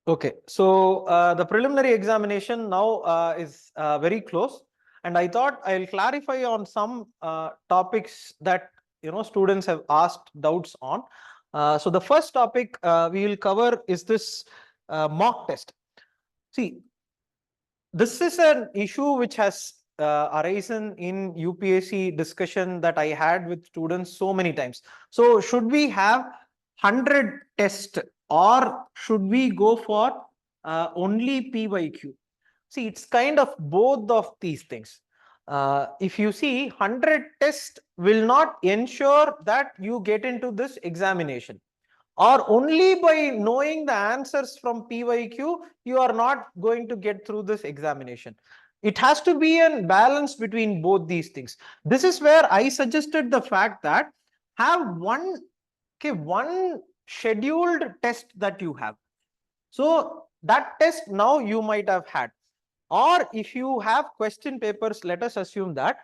Okay, so the preliminary examination now is very close, and I thought I'll clarify on some topics that students have asked doubts on. So the first topic we will cover is this mock test. See, this is an issue which has arisen in UPSC discussion that I had with students so many times. So should we have 100 tests or should we go for only PYQ? See, it's kind of both of these things. If you see, 100 tests will not ensure that you get into this examination, or only by knowing the answers from PYQ, you are not going to get through this examination. It has to be a balance between both these things. This is where I suggested the fact that have one scheduled test that you have. So that test now you might have had. Or if you have question papers, let us assume that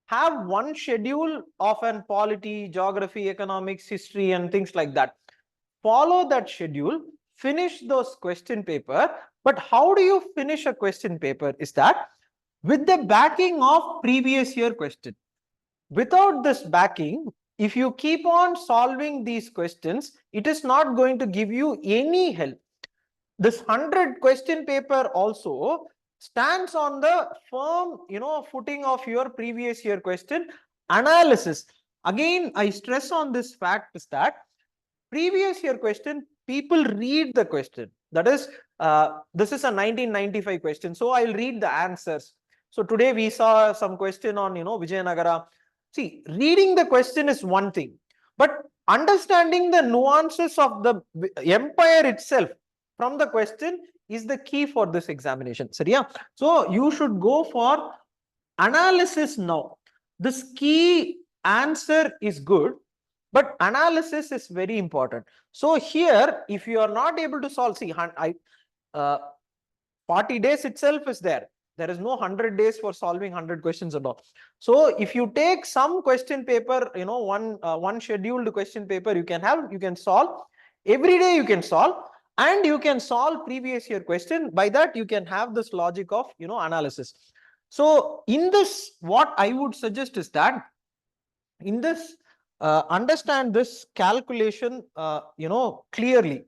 have one schedule of an polity, geography, economics, history, and things like that. Follow that schedule, finish those question paper. But how do you finish a question paper is that with the backing of previous year question. Without this backing, if you keep on solving these questions, it is not going to give you any help. This 100 question paper also stands on the firm footing of your previous year question analysis. Again, I stress on this fact is that previous year question, people read the question. That is, this is a 1995 question, so I'll read the answers. So today we saw some question on Vijayanagara. See, reading the question is one thing, but understanding the nuances of the empire itself from the question is the key for this examination. So yeah, so you should go for analysis now. This key answer is good, but analysis is very important. So here, if you are not able to solve, see, 40 days itself is there. There is no 100 days for solving 100 questions at all. So if you take some question paper, one scheduled question paper you can solve. Every day you can solve, and you can solve previous year question. By that you can have this logic of analysis. So in this, what I would suggest is that in this, understand this calculation clearly.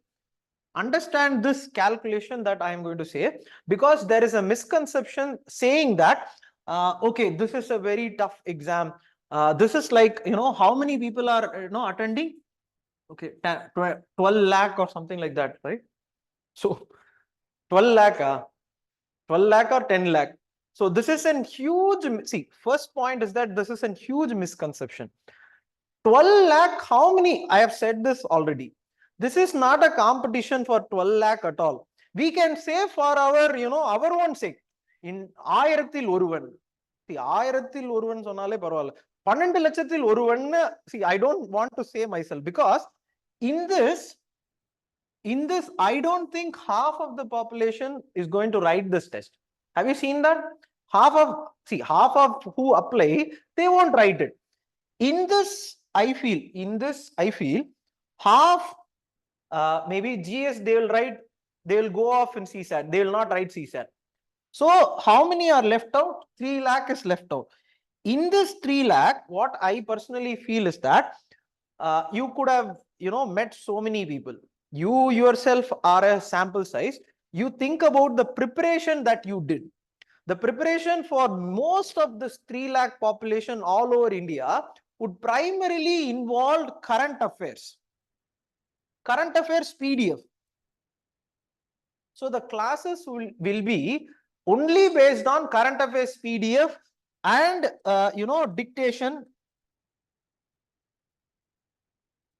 Understand this calculation that I am going to say, because there is a misconception saying that okay, this is a very tough exam. This is like, how many people are attending? Okay, 12 lakh or something like that, right? So 12 lakh, 12 lakh or 10 lakh. So this is a huge, see, first point is that this is a huge misconception. 12 lakh, how many? I have said this already. This is not a competition for 12 lakh at all. We can say for our, our own sake. In ஆயிரத்தில் ஒருவன், see, ஆயிரத்தில் ஒருவன் சொன்னாலே பரவாயில்ல. 12 லட்சத்தில் ஒருவன், see, I don't want to say myself, because in this, I don't think half of the population is going to write this test. Have you seen that? Half of who apply, they won't write it. In this, I feel half, maybe GS they will go off in CSAT. They will not write CSAT. So how many are left out? 3 lakh is left out. In this 3 lakh, what I personally feel is that you could have met so many people. You yourself are a sample size. You think about the preparation that you did. The preparation for most of this 3 lakh population all over India would primarily involve current affairs PDF. So the classes will be only based on current affairs PDF and dictation.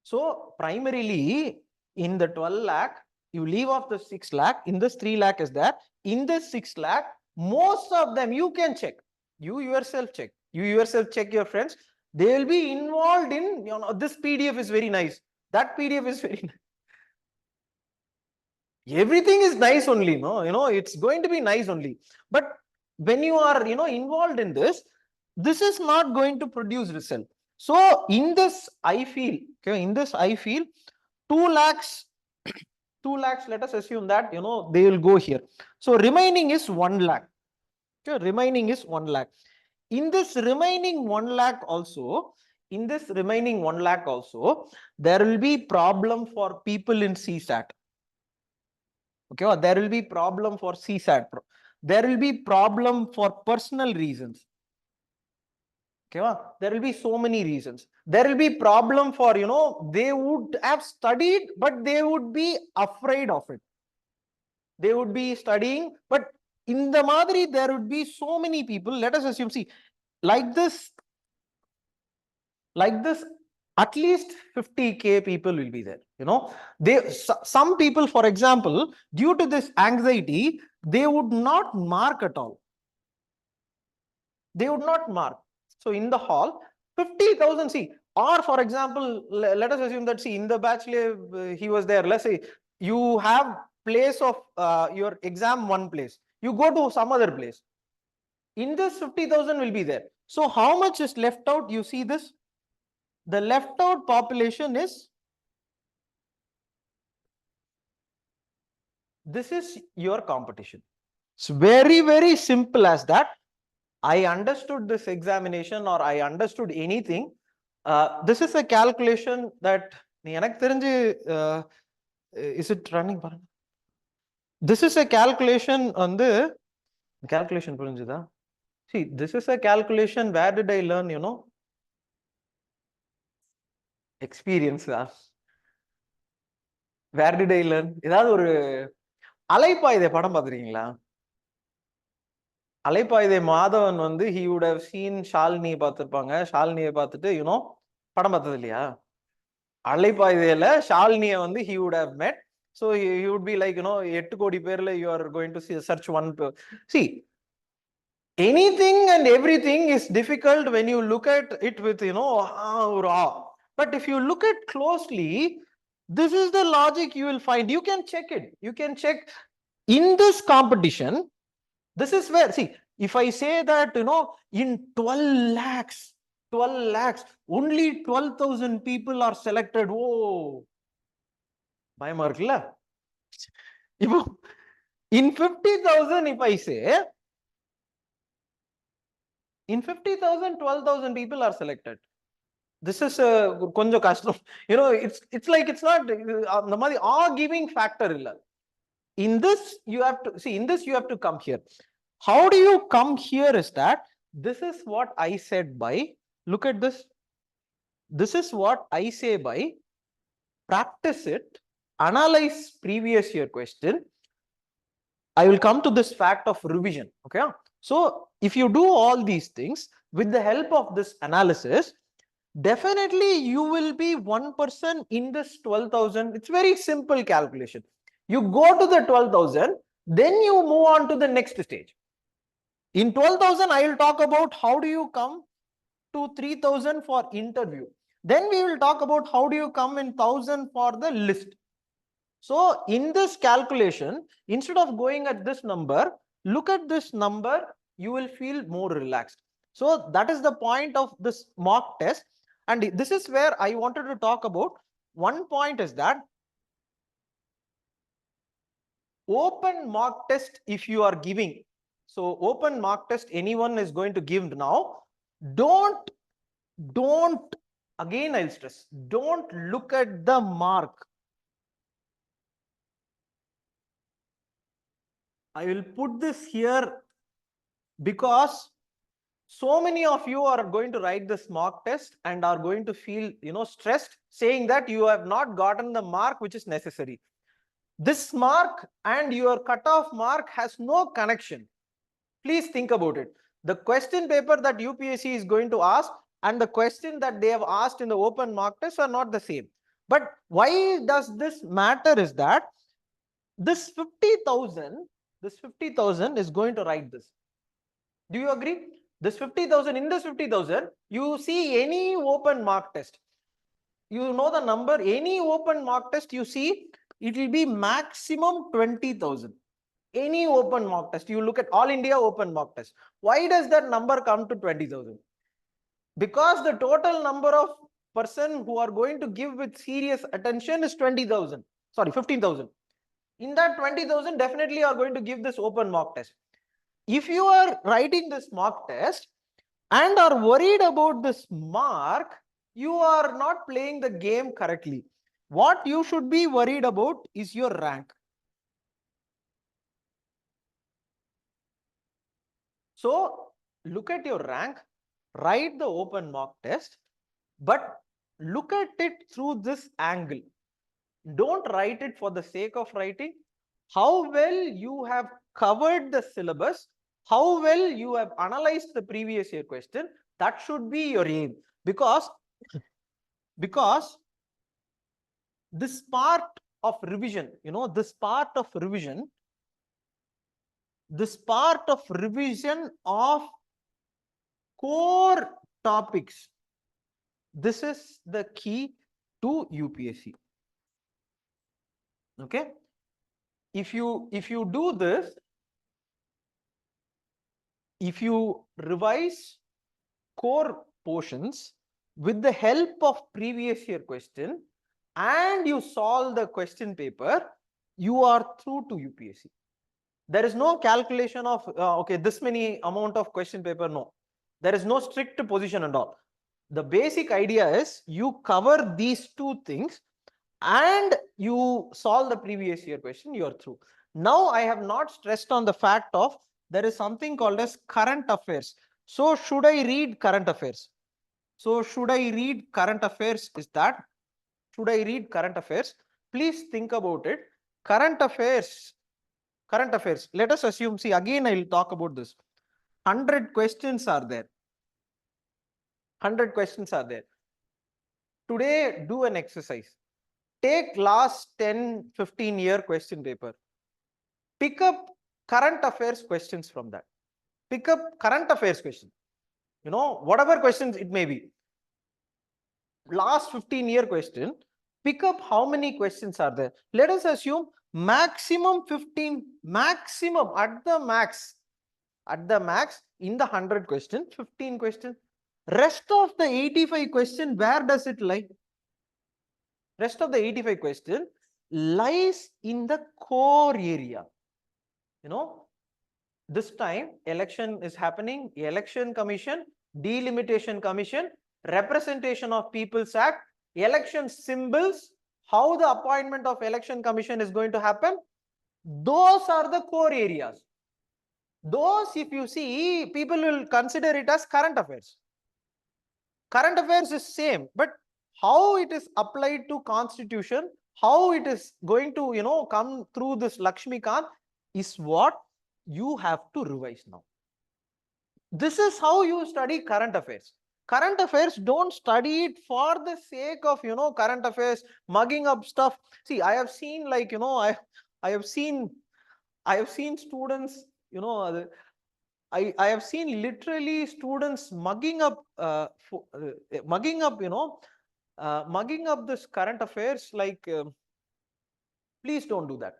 So primarily in the 12 lakh, you leave off the 6 lakh. In this 3 lakh is there. In this 6 lakh, most of them you can check. You yourself check. Your friends. They will be involved in, this PDF is very nice. That PDF is very nice. Everything is nice only, no? It's going to be nice only. But when you are, involved in this is not going to produce result. So in this, I feel, 2 lakhs 2 lakhs, let us assume that, they will go here. So remaining is 1 lakh. Okay, remaining is 1 lakh. In this remaining 1 lakh also, there will be problem for people in CSAT. Okay, there will be problem for CSAT. There will be problem for personal reasons. Okay, there will be so many reasons. There will be problem for, they would have studied, but they would be afraid of it. They would be studying, but in the Madri, there would be so many people. Let us assume, see, like this, at least 50K people will be there. Some people, for example, due to this anxiety, they would not mark at all. They would not mark. So in the hall, 50,000, see, or for example, let us assume that, see, in the bachelor, he was there. Let's say you have place of your exam one place. You go to some other place. In this, 50,000 will be there. So how much is left out? You see this? The left out population is, this is your competition. It's very, very simple as that. I understood this examination, or I understood anything. This is a calculation that, is it running? This is a calculation on the calculation. See, this is a calculation. Where did I learn? Experience. Where did I learn? ஏதாவது ஒரு அலைப்பாய்தை படம் பாத்துறீங்களா? அலைப்பாய்தை மாதவன் வந்து he would have seen Shalini பார்த்திருப்பாங்க. ஷாலினியை பார்த்துட்டு படம் பார்த்தது இல்லையா? அலைப்பாய்தையில ஷாலினியை வந்து he would have met. So he would be like, 8 கோடி பேர்ல you are going to search one. See, anything and everything is difficult when you look at it with, awe. But if you look at closely, this is the logic you will find. You can check it. You can check in this competition. This is where, see, if I say that, in 12 lakhs, only 12,000 people are selected. Oh, பயமா இருக்குல்ல? In 50,000, if I say, in 50,000, 12,000 people are selected. This is konja kashtam. It's like, it's not the madi all giving factor illa. In this you have to see, in this you have to come here. How do you come here is that this is what I said by, look at this. This is what I say by practice it, analyze previous year question. I will come to this fact of revision. Okay. So if you do all these things with the help of this analysis, definitely you will be 1% in this 12,000. It's very simple calculation. You go to the 12,000, then you move on to the next stage. In 12,000, I will talk about how do you come to 3,000 for interview. Then we will talk about how do you come in 1,000 for the list. So in this calculation, instead of going at this number, look at this number, you will feel more relaxed. So that is the point of this mock test. And this is where I wanted to talk about. One point is that open mock test, if you are giving, so open mock test anyone is going to give now, don't, again I'll stress, don't look at the mark. I will put this here because so many of you are going to write this mock test and are going to feel, stressed, saying that you have not gotten the mark which is necessary. This mark and your cutoff mark has no connection. Please think about it. The question paper that UPSC is going to ask and the question that they have asked in the open mock test are not the same. But why does this matter is that this 50,000 is going to write this. Do you agree? This 50,000, in this 50,000, you see any open mock test, you know the number, any open mock test you see, it will be maximum 20,000. Any open mock test, you look at all India open mock test. Why does that number come to 20,000? Because the total number of person who are going to give with serious attention is 20,000. Sorry, 15,000. In that 20,000, definitely you are going to give this open mock test. If you are writing this mock test and are worried about this mark, you are not playing the game correctly. What you should be worried about is your rank. So look at your rank, write the open mock test, but look at it through this angle. Don't write it for the sake of writing. How well you have covered the syllabus, how well you have analyzed the previous year question, that should be your aim. Because this part of revision, this part of revision of core topics, this is the key to UPSC. Okay, if you do this, if you revise core portions with the help of previous year question and you solve the question paper, you are through to UPSC. There is no calculation of okay, this many amount of question paper. No, there is no strict position and all. The basic idea is you cover these two things and you solve the previous year question, you are through. Now I have not stressed on the fact of there is something called as current affairs. So should I read current affairs? Should I read current affairs? Should I read current affairs? Please think about it. Current affairs. Let us assume, see, again I will talk about this. 100 questions are there. 100 questions are there. Today, do an exercise. Take last 10-15 year question paper. Pick up current affairs questions from that. Pick up current affairs question. Whatever questions it may be. Last 15-year question. Pick up how many questions are there. Let us assume maximum 15, maximum at the max in the 100 question, 15 questions. Rest of the 85 question, where does it lie? Rest of the 85 question lies in the core area. This time election is happening, election commission, delimitation commission, representation of People's Act, election symbols, how the appointment of election commission is going to happen. Those are the core areas. Those, if you see, people will consider it as current affairs. Current affairs is same, but how it is applied to constitution, how it is going to come through this Lakshmikant is what you have to revise now. This is how you study current affairs. Current affairs, don't study it for the sake of current affairs, mugging up stuff. See, I have seen I have seen students, I have seen literally students mugging up this current affairs, like please don't do that.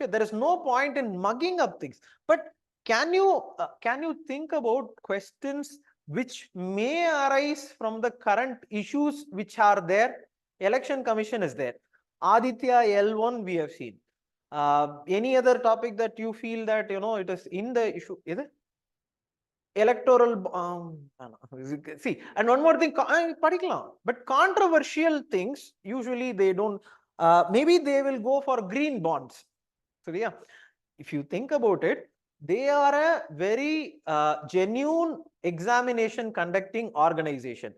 Okay, there is no point in mugging up things, but can you think about questions which may arise from the current issues which are there? Election commission is there. Aditya L1 we have seen. Any other topic that you feel that it is in the issue? Electoral see, and one more thing, particular, but controversial things usually they don't, maybe they will go for green bonds. So yeah, if you think about it, they are a very genuine examination conducting organization.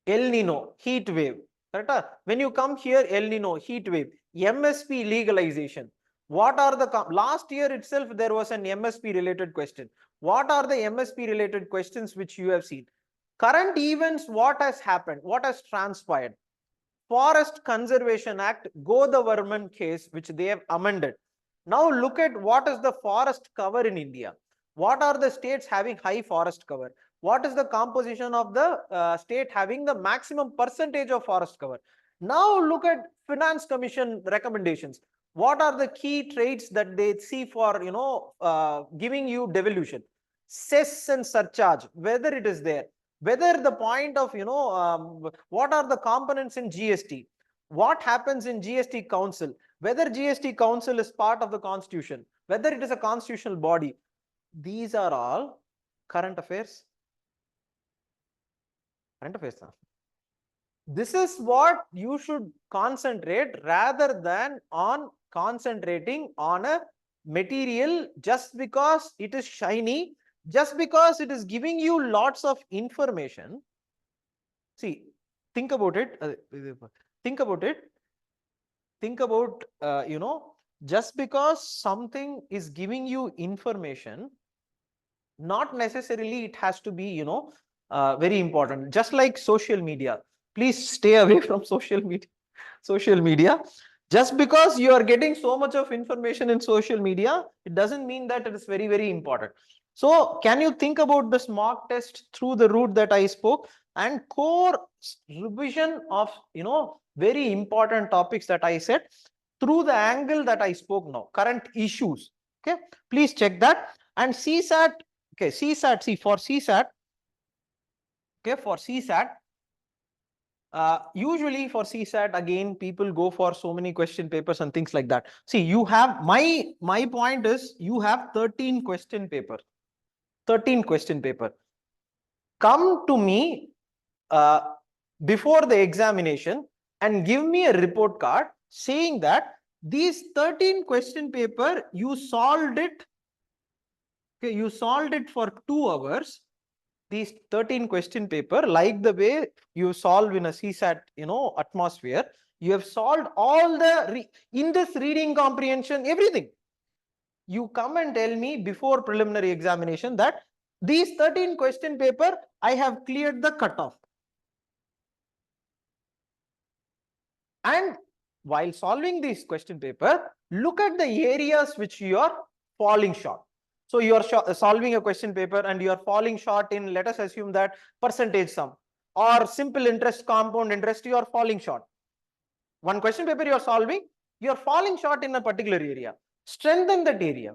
El Nino, heat wave, correct? When you come here, El Nino, heat wave, MSP legalization. What are the last year itself there was an MSP related question. What are the MSP related questions which you have seen? Current events, what has happened, what has transpired? Forest Conservation Act, Godavarman case, which they have amended. Now look at what is the forest cover in India. What are the states having high forest cover? What is the composition of the state having the maximum percentage of forest cover? Now look at Finance Commission recommendations. What are the key traits that they see for giving you devolution? Cess and surcharge, whether it is there, whether the point of what are the components in GST, what happens in GST Council, whether GST Council is part of the Constitution, whether it is a constitutional body. These are all current affairs. Current affairs. This is what you should concentrate rather than on concentrating on a material just because it is shiny, just because it is giving you lots of information. See, think about it. Think about it. Think about, just because something is giving you information, not necessarily it has to be, very important. Just like social media. Please stay away from social media. Social media. Just because you are getting so much of information in social media, it doesn't mean that it is very, very important. So can you think about this mock test through the route that I spoke, and core revision of, very important topics that I said through the angle that I spoke now, current issues. Okay, please check that. And CSAT, okay, CSAT, see for CSAT, okay, for CSAT, usually for CSAT, again, people go for so many question papers and things like that. See, you have, my point is, you have 13 question paper. 13 question paper. Come to me before the examination and give me a report card saying that these 13 question paper, you solved it. Okay, you solved it for 2 hours. These 13 question paper, like the way you solve in a CSAT, atmosphere, you have solved all the in this reading comprehension, everything. You come and tell me before preliminary examination that these 13 question paper, I have cleared the cutoff. And while solving this question paper, look at the areas which you are falling short. So you are solving a question paper and you are falling short in, let us assume that percentage sum or simple interest, compound interest, you are falling short. One question paper you are solving, you are falling short in a particular area. Strengthen that area.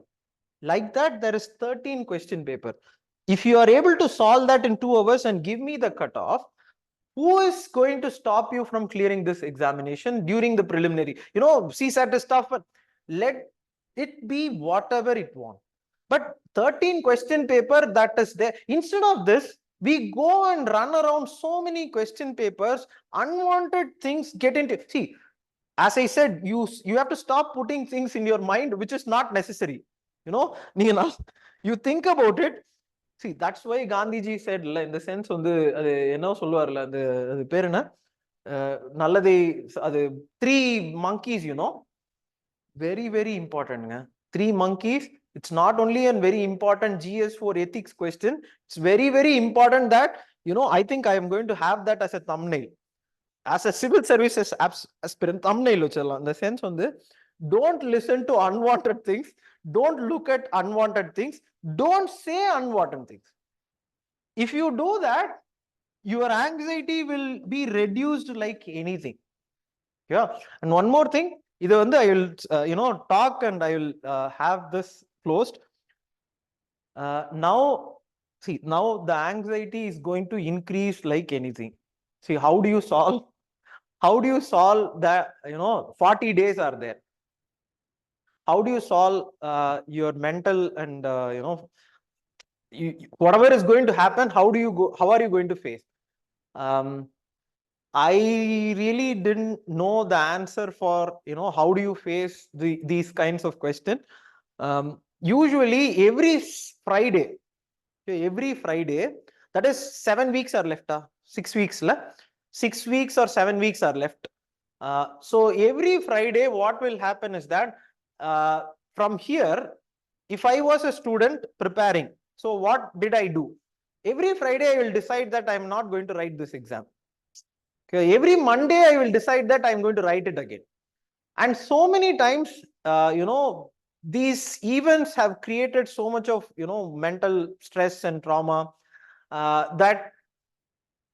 Like that, there is 13 question paper. If you are able to solve that in 2 hours and give me the cutoff, who is going to stop you from clearing this examination during the preliminary? CSAT is tough, but let it be whatever it wants. But 13 question paper that is there. Instead of this, we go and run around so many question papers, unwanted things get into. See, as I said, you have to stop putting things in your mind which is not necessary. You think about it. See, that's why Gandhiji said, in the sense, three monkeys, very, very important. 3 monkeys. It's not only a very important GS4 ethics question. It's very, very important that, I think I am going to have that as a thumbnail. As a civil services aspirant, thumbnail in the sense, don't listen to unwanted things. Don't look at unwanted things. Don't say unwanted things. If you do that, your anxiety will be reduced like anything. Yeah. And one more thing, I will talk and I will have this closed. Now the anxiety is going to increase like anything. See, how do you solve? How do you solve that? 40 days are there. How do you solve your mental and whatever is going to happen? How are you going to face? I really didn't know the answer for how do you face these kinds of questions. Usually every Friday, that is 7 weeks are left. 6 weeks left. 6 weeks or 7 weeks are left. So every Friday, what will happen is that from here, if I was a student preparing, so what did I do? Every Friday, I will decide that I am not going to write this exam. Okay, every Monday, I will decide that I am going to write it again. And so many times, these events have created so much of, mental stress and trauma that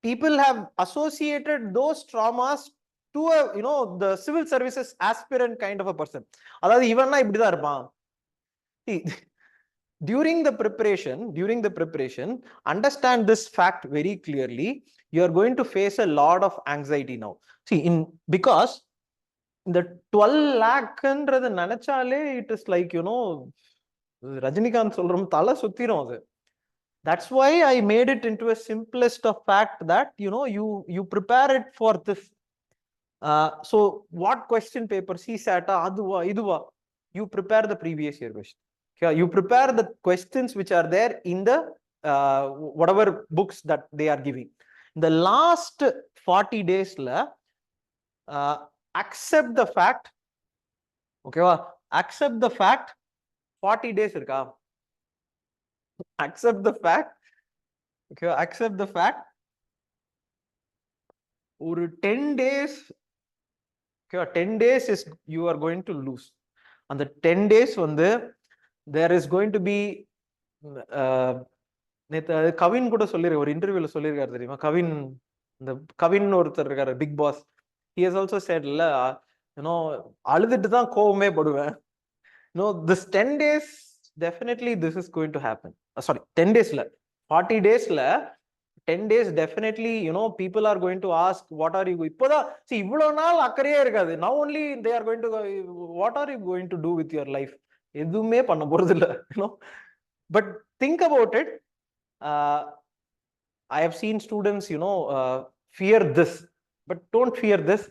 people have associated those traumas to a, the civil services aspirant kind of a person. See, during the preparation, understand this fact very clearly. You are going to face a lot of anxiety now. See, because The 12 lakh it is like, you know, Rajinikanth solram thala suthirum adu. That's why I made it into a simplest of fact that, you know, you prepare it for this. So what question paper, CSAT, aduva, iduva, you prepare the previous year question. Okay, you prepare the questions which are there in the whatever books that they are giving. In the last 40 days, accept the fact. Okay, accept the fact. 40 days irka. Accept the fact. Okay, accept the fact. Or 10 days. Okay, 10 days is you are going to lose. On the 10 days there is going to be Kavin கூட சொல்லிரு ஒரு இன்டர்வியூல சொல்லிருக்காரு தெரியுமா கவின் இந்த கவின் ஒருத்தர் இருக்காரு Bigg Boss he has also said இல்ல you know அழுதுட்டு தான் கோவமே படுவேன் no this 10 days definitely this is going to happen sorry 10 days la 40 days la 10 days definitely you know people are going to ask what are you ipoda see ivlo naal akkariye irukadu now only they are going to what are you going to do with your life edume panna poradilla you know but think about it I have seen students you know fear this but don't fear this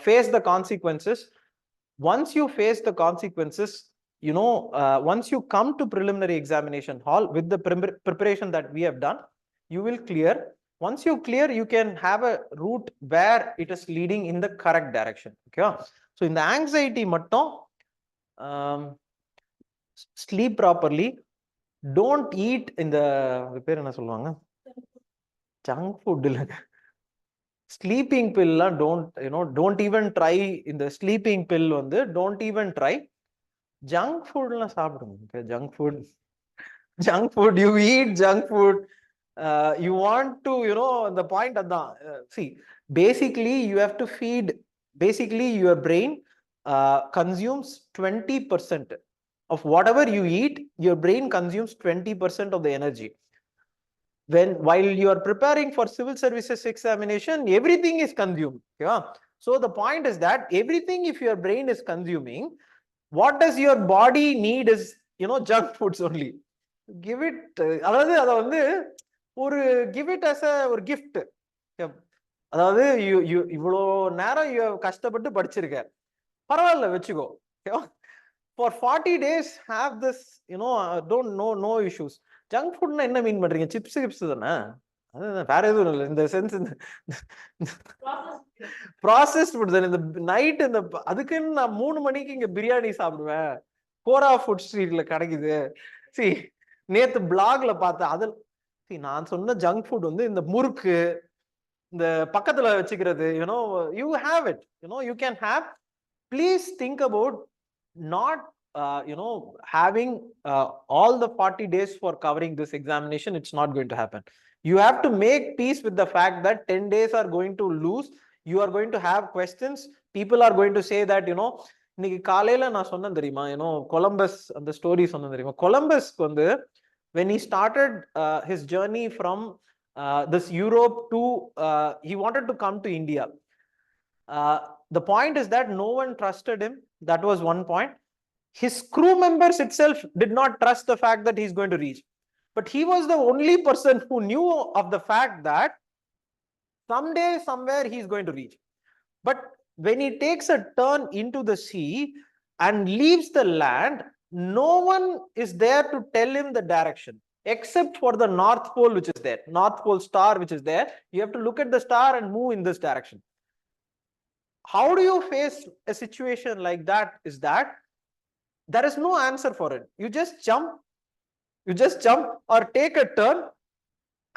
face the consequences once you face the consequences you know once you come to preliminary examination hall with the preparation that we have done you will clear once you clear you can have a route where it is leading in the correct direction okay so in the anxiety mattum sleep properly don't eat in the repair enna solvanga junk food sleeping pill don't you know don't even try in the sleeping pill don't even try junk food la saapidunga okay junk food you eat junk food you want to you know the point see basically you have to feed basically your brain consumes 20% of whatever you eat your brain consumes 20% of the energy while you are preparing for civil services examination everything is consumed yeah so the point is that everything if your brain is consuming what does your body need is you know junk foods only give it அதாவது அத ஒரு give it as a ஒரு gift அதாவது இவ்வளோ நேரம் கஷ்டப்பட்டு படிச்சிருக்க பரவாயில்ல வெச்சுக்கோ for 40 days have this you know don't no issues junk food na enna mean பண்றீங்க chips தானே அது வேற எதுவும் இல்லை இந்த சென்ஸ் இந்த ப்ராசஸ்ட் ஃபுட் தானே இந்த நைட் இந்த அதுக்குன்னு நான் 3 மணிக்கு இங்க பிரியாணி சாப்பிடுவேன் கோரா ஃபுட் ஸ்ட்ரீட்ல கிடைக்குது சி நேத்து பிளாக்ல பார்த்தேன் அது சி நான் சொன்ன ஜங்க் ஃபுட் இந்த முறுக்கு இந்த பக்கத்துல வச்சுக்கிறது you know you have it you know you can have please think about not having all the 40 days for covering this examination it's not going to happen you have to make peace with the fact that 10 days are going to lose you are going to have questions people are going to say that you know இன்னைக்கு காலையில நான் சொன்னேன் தெரியுமா you know Columbus அந்த story சொன்னேன் தெரியுமா Columbus when he started his journey from this Europe to he wanted to come to India the point is that no one trusted him that was one point his crew members itself did not trust the fact that he's going to reach but he was the only person who knew of the fact that someday somewhere he's going to reach but when he takes a turn into the sea and leaves the land no one is there to tell him the direction except for the north pole which is there north pole star which is there you have to look at the star and move in this direction how do you face a situation like that is that there is no answer for it you just jump or take a turn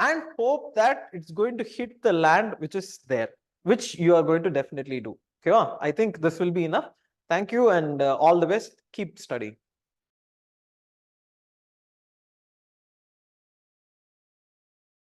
and hope that it's going to hit the land which is there which you are going to definitely do okay I think this will be enough thank you and all the best keep studying